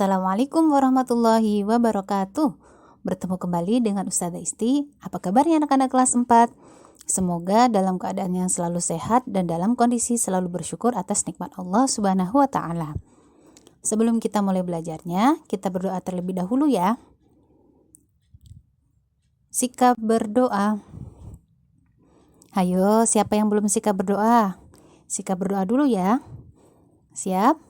Assalamualaikum warahmatullahi wabarakatuh. Bertemu kembali dengan Ustazah Isti. Apa kabarnya anak-anak kelas 4? Semoga dalam keadaan yang selalu sehat dan dalam kondisi selalu bersyukur atas nikmat Allah Subhanahu wa taala. Sebelum kita mulai belajarnya, kita berdoa terlebih dahulu ya. Sikap berdoa. Ayo, siapa yang belum sikap berdoa? Sikap berdoa dulu ya. Siap?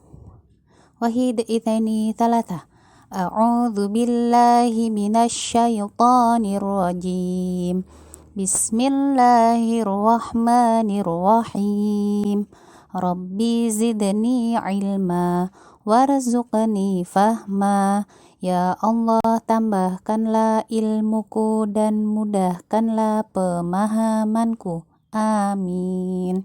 Wahid itsani thalatha. A'udzu billahi minasyaitonir rajim. Bismillahirrahmanirrahim. Rabbi zidni ilma warzuqni fahma. Ya Allah, tambahkanlah ilmuku dan mudahkanlah pemahamanku. Amin.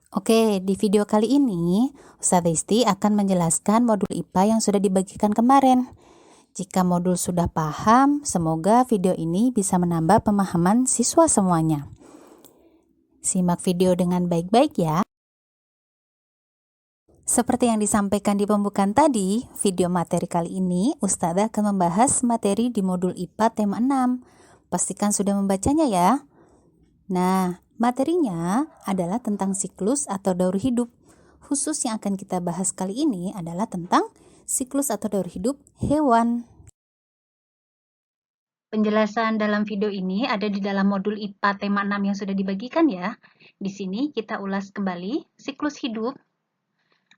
Oke, di video kali ini Ustazah Isti akan menjelaskan modul IPA yang sudah dibagikan kemarin. Jika modul sudah paham, semoga video ini bisa menambah pemahaman siswa semuanya. Simak video dengan baik-baik ya. Seperti yang disampaikan di pembukaan tadi, video materi kali ini Ustazah akan membahas materi di modul IPA tema 6. Pastikan sudah membacanya ya. Nah, materinya adalah tentang siklus atau daur hidup. Khusus yang akan kita bahas kali ini adalah tentang siklus atau daur hidup hewan. Penjelasan dalam video ini ada di dalam modul IPA tema 6 yang sudah dibagikan ya. Di sini kita ulas kembali siklus hidup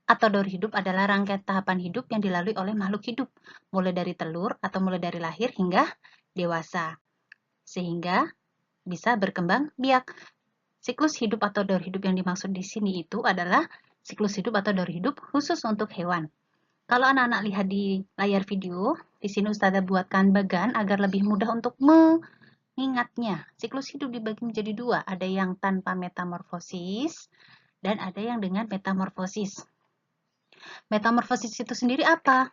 atau daur hidup adalah rangkaian tahapan hidup yang dilalui oleh makhluk hidup, mulai dari telur atau mulai dari lahir hingga dewasa, sehingga bisa berkembang biak. Siklus hidup atau daur hidup yang dimaksud di sini itu adalah siklus hidup atau daur hidup khusus untuk hewan. Kalau anak-anak lihat di layar video, di sini Ustazah buatkan bagan agar lebih mudah untuk mengingatnya. Siklus hidup dibagi menjadi dua, ada yang tanpa metamorfosis dan ada yang dengan metamorfosis. Metamorfosis itu sendiri apa?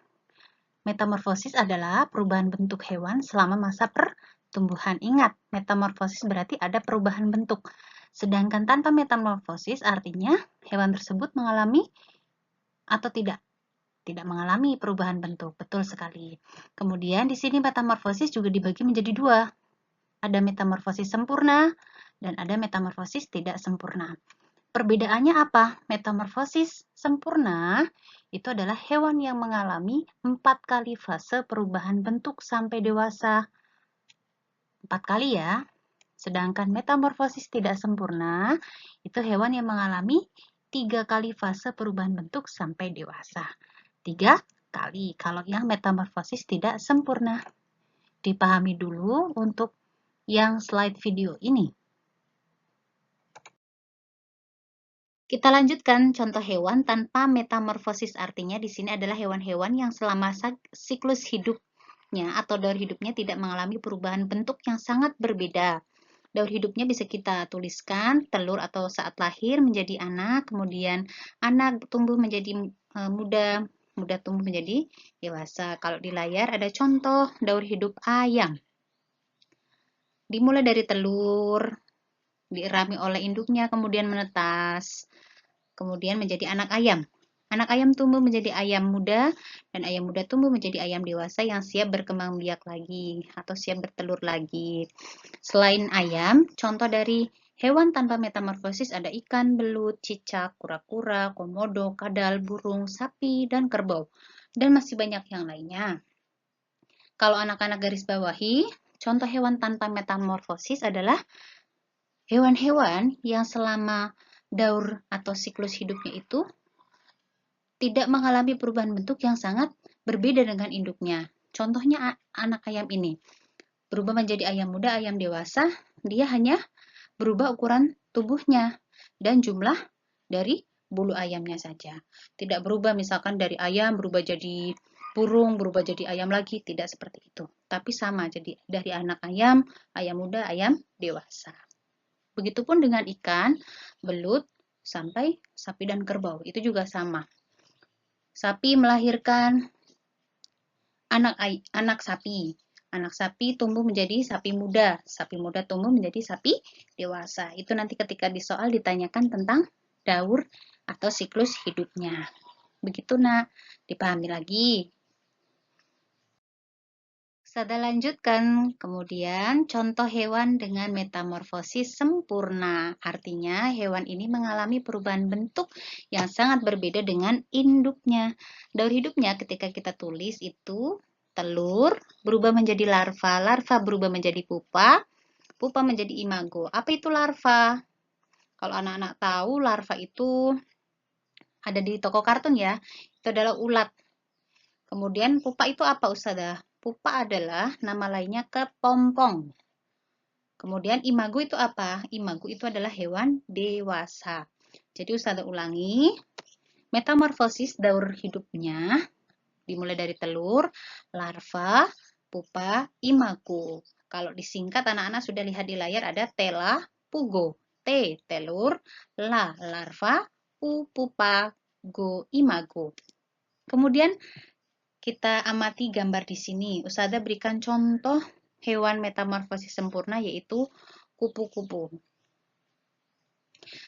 Metamorfosis adalah perubahan bentuk hewan selama masa pertumbuhan. Ingat, metamorfosis berarti ada perubahan bentuk. Sedangkan tanpa metamorfosis artinya hewan tersebut mengalami atau tidak mengalami perubahan bentuk. Betul sekali. Kemudian di sini metamorfosis juga dibagi menjadi dua. Ada metamorfosis sempurna dan ada metamorfosis tidak sempurna. Perbedaannya apa? Metamorfosis sempurna itu adalah hewan yang mengalami 4 kali fase perubahan bentuk sampai dewasa. 4 kali ya. Sedangkan metamorfosis tidak sempurna, itu hewan yang mengalami 3 kali fase perubahan bentuk sampai dewasa. 3 kali kalau yang metamorfosis tidak sempurna. Dipahami dulu untuk yang slide video ini. Kita lanjutkan contoh hewan tanpa metamorfosis. Artinya di sini adalah hewan-hewan yang selama siklus hidupnya atau daur hidupnya tidak mengalami perubahan bentuk yang sangat berbeda. Daur hidupnya bisa kita tuliskan telur atau saat lahir menjadi anak, kemudian anak tumbuh menjadi muda tumbuh menjadi dewasa. Kalau di layar ada contoh daur hidup ayam. Dimulai dari telur, diirami oleh induknya, kemudian menetas, kemudian menjadi anak ayam. Anak ayam tumbuh menjadi ayam muda, dan ayam muda tumbuh menjadi ayam dewasa yang siap berkembang biak lagi, atau siap bertelur lagi. Selain ayam, contoh dari hewan tanpa metamorfosis ada ikan, belut, cicak, kura-kura, komodo, kadal, burung, sapi, dan kerbau. Dan masih banyak yang lainnya. Kalau anak-anak garis bawahi, contoh hewan tanpa metamorfosis adalah hewan-hewan yang selama daur atau siklus hidupnya itu tidak mengalami perubahan bentuk yang sangat berbeda dengan induknya. Contohnya anak ayam ini. Berubah menjadi ayam muda, ayam dewasa, dia hanya berubah ukuran tubuhnya dan jumlah dari bulu ayamnya saja. Tidak berubah misalkan dari ayam berubah jadi burung, berubah jadi ayam lagi, tidak seperti itu. Tapi sama, jadi dari anak ayam, ayam muda, ayam dewasa. Begitupun dengan ikan, belut, sampai sapi dan kerbau. Itu juga sama. Sapi melahirkan anak sapi. Anak sapi tumbuh menjadi sapi muda tumbuh menjadi sapi dewasa. Itu nanti ketika di soal ditanyakan tentang daur atau siklus hidupnya. Begitu, Nak. Dipahami lagi. Sada lanjutkan. Kemudian, contoh hewan dengan metamorfosis sempurna. Artinya, hewan ini mengalami perubahan bentuk yang sangat berbeda dengan induknya. Daur hidupnya ketika kita tulis itu telur berubah menjadi larva, larva berubah menjadi pupa, pupa menjadi imago. Apa itu larva? Kalau anak-anak tahu, larva itu ada di toko kartun ya. Itu adalah ulat. Kemudian pupa itu apa, Ustazah? Pupa adalah nama lainnya kepompong. Kemudian imago itu apa? Imago itu adalah hewan dewasa. Jadi Ustazah ulangi, metamorfosis daur hidupnya dimulai dari telur, larva, pupa, imago. Kalau disingkat anak-anak sudah lihat di layar ada tela, pugo. T, telur, la, larva, pupa, go, imago. Kemudian kita amati gambar di sini. Ustazah berikan contoh hewan metamorfosis sempurna yaitu kupu-kupu.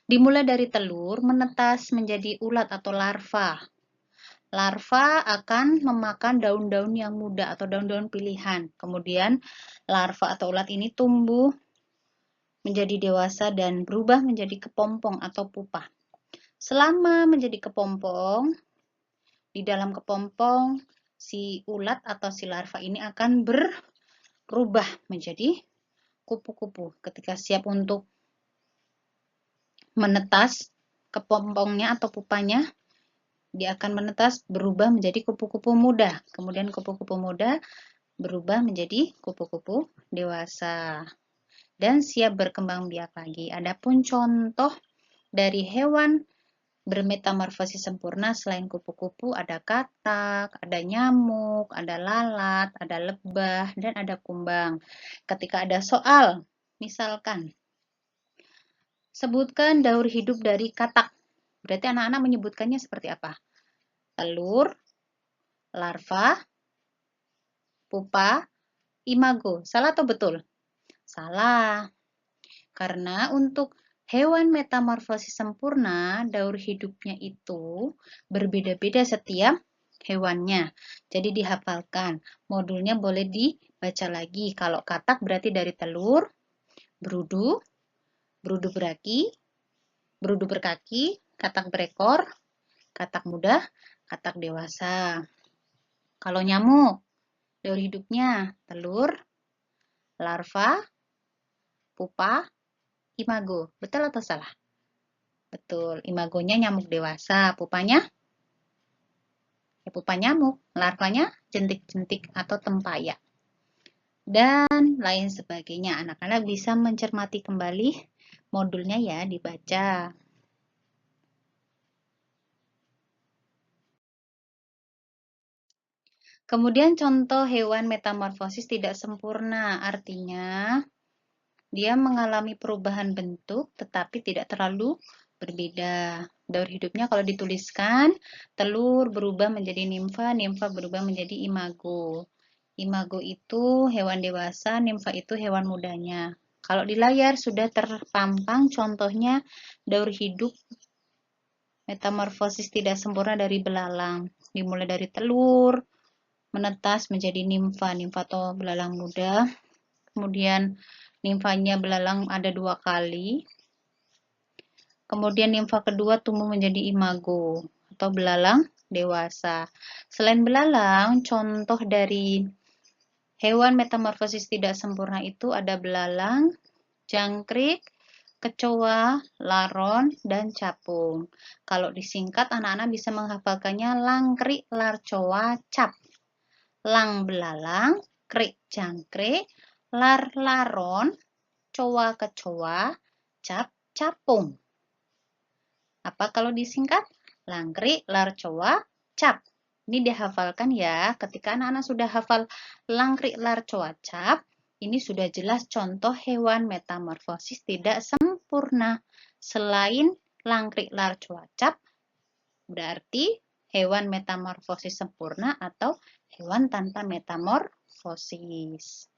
Dimulai dari telur menetas menjadi ulat atau larva. Larva akan memakan daun-daun yang muda atau daun-daun pilihan. Kemudian larva atau ulat ini tumbuh menjadi dewasa dan berubah menjadi kepompong atau pupa. Selama menjadi kepompong, di dalam kepompong si ulat atau si larva ini akan berubah menjadi kupu-kupu. Ketika siap untuk menetas kepompongnya atau pupanya, dia akan menetas berubah menjadi kupu-kupu muda. Kemudian kupu-kupu muda berubah menjadi kupu-kupu dewasa dan siap berkembang biak lagi. Adapun contoh dari hewan bermetamorfosis sempurna selain kupu-kupu ada katak, ada nyamuk, ada lalat, ada lebah, dan ada kumbang. Ketika ada soal, misalkan sebutkan daur hidup dari katak. Berarti anak-anak menyebutkannya seperti apa? Telur, larva, pupa, imago. Salah atau betul? Salah. Karena untuk hewan metamorfosis sempurna, daur hidupnya itu berbeda-beda setiap hewannya. Jadi dihafalkan. Modulnya boleh dibaca lagi. Kalau katak berarti dari telur, berudu, berudu berkaki, katak berekor, katak muda, katak dewasa. Kalau nyamuk, daur hidupnya telur, larva, pupa, imago. Betul atau salah? Betul. Imagonya nyamuk dewasa. Pupanya? Ya pupa nyamuk. Larvanya jentik-jentik atau tempayan. Dan lain sebagainya. Anak-anak bisa mencermati kembali modulnya ya, dibaca. Kemudian contoh hewan metamorfosis tidak sempurna. Artinya dia mengalami perubahan bentuk tetapi tidak terlalu berbeda. Daur hidupnya kalau dituliskan, telur berubah menjadi nimfa, nimfa berubah menjadi imago. Imago itu hewan dewasa, nimfa itu hewan mudanya. Kalau di layar sudah terpampang contohnya daur hidup metamorfosis tidak sempurna dari belalang. Dimulai dari telur, menetas menjadi nimfa, nimfa atau belalang muda. Kemudian nimfanya belalang ada 2 kali. Kemudian nimfa kedua tumbuh menjadi imago atau belalang dewasa. Selain belalang, contoh dari hewan metamorfosis tidak sempurna itu ada belalang, jangkrik, kecoa, laron, dan capung. Kalau disingkat, anak-anak bisa menghafalkannya langkrik, larcoa, cap. Lang belalang, krik jangkrik, lar laron, coa kecoa, cap capung. Apa kalau disingkat? Langkrik, larcoa, cap. Ini dihafalkan ya. Ketika anak-anak sudah hafal langkrik, larcoa, cap, ini sudah jelas contoh hewan metamorfosis tidak sempurna. Selain langkrik, larcoa, cap, berarti hewan metamorfosis sempurna atau hewan tanpa metamorfosis.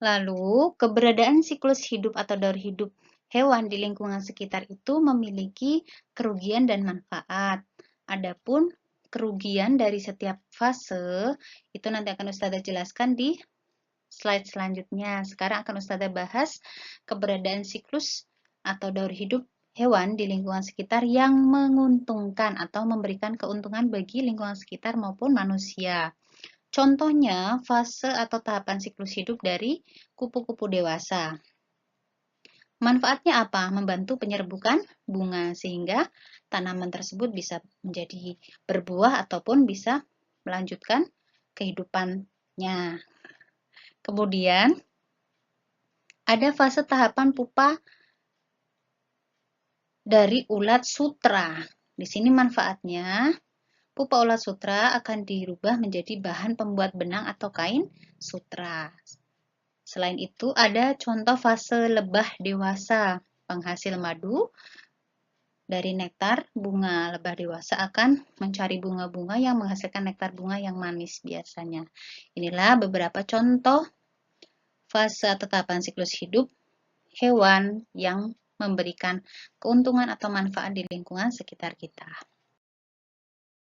Lalu, keberadaan siklus hidup atau daur hidup hewan di lingkungan sekitar itu memiliki kerugian dan manfaat. Adapun kerugian dari setiap fase itu nanti akan Ustazah jelaskan di slide selanjutnya. Sekarang akan Ustazah bahas keberadaan siklus atau daur hidup hewan di lingkungan sekitar yang menguntungkan atau memberikan keuntungan bagi lingkungan sekitar maupun manusia. Contohnya, fase atau tahapan siklus hidup dari kupu-kupu dewasa. Manfaatnya apa? Membantu penyerbukan bunga sehingga tanaman tersebut bisa menjadi berbuah ataupun bisa melanjutkan kehidupannya. Kemudian ada fase tahapan pupa dari ulat sutra. Di sini manfaatnya pupa ulat sutra akan dirubah menjadi bahan pembuat benang atau kain sutra. Selain itu, ada contoh fase lebah dewasa. Penghasil madu dari nektar bunga. Lebah dewasa akan mencari bunga-bunga yang menghasilkan nektar bunga yang manis biasanya. Inilah beberapa contoh fase atau tahapan siklus hidup hewan yang memberikan keuntungan atau manfaat di lingkungan sekitar kita.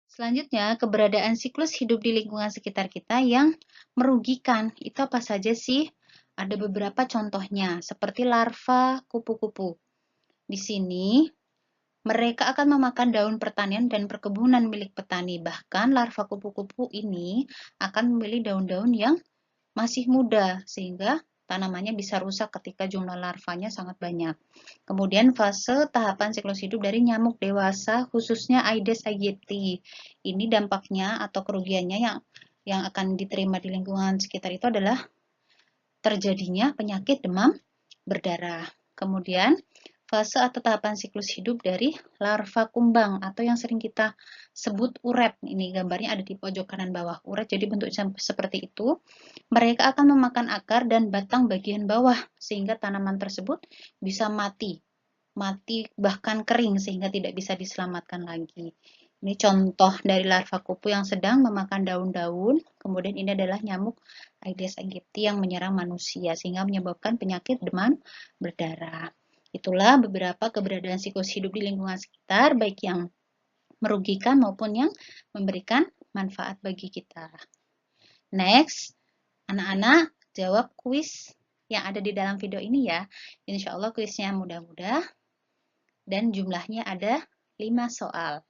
Selanjutnya, keberadaan siklus hidup di lingkungan sekitar kita yang merugikan. Itu apa saja sih? Ada beberapa contohnya, seperti larva kupu-kupu. Di sini, mereka akan memakan daun pertanian dan perkebunan milik petani. Bahkan, larva kupu-kupu ini akan memilih daun-daun yang masih muda, sehingga tanamannya bisa rusak ketika jumlah larvanya sangat banyak. Kemudian, fase tahapan siklus hidup dari nyamuk dewasa, khususnya Aedes aegypti. Ini dampaknya atau kerugiannya yang akan diterima di lingkungan sekitar itu adalah terjadinya penyakit demam berdarah. Kemudian, fase atau tahapan siklus hidup dari larva kumbang atau yang sering kita sebut uret. Ini gambarnya ada di pojok kanan bawah. Uret jadi bentuknya seperti itu. Mereka akan memakan akar dan batang bagian bawah sehingga tanaman tersebut bisa mati bahkan kering sehingga tidak bisa diselamatkan lagi. Ini contoh dari larva kupu yang sedang memakan daun-daun. Kemudian ini adalah nyamuk Aedes aegypti yang menyerang manusia sehingga menyebabkan penyakit demam berdarah. Itulah beberapa keberadaan siklus hidup di lingkungan sekitar, baik yang merugikan maupun yang memberikan manfaat bagi kita. Next, anak-anak jawab kuis yang ada di dalam video ini ya. Insya Allah kuisnya mudah-mudah dan jumlahnya ada 5 soal.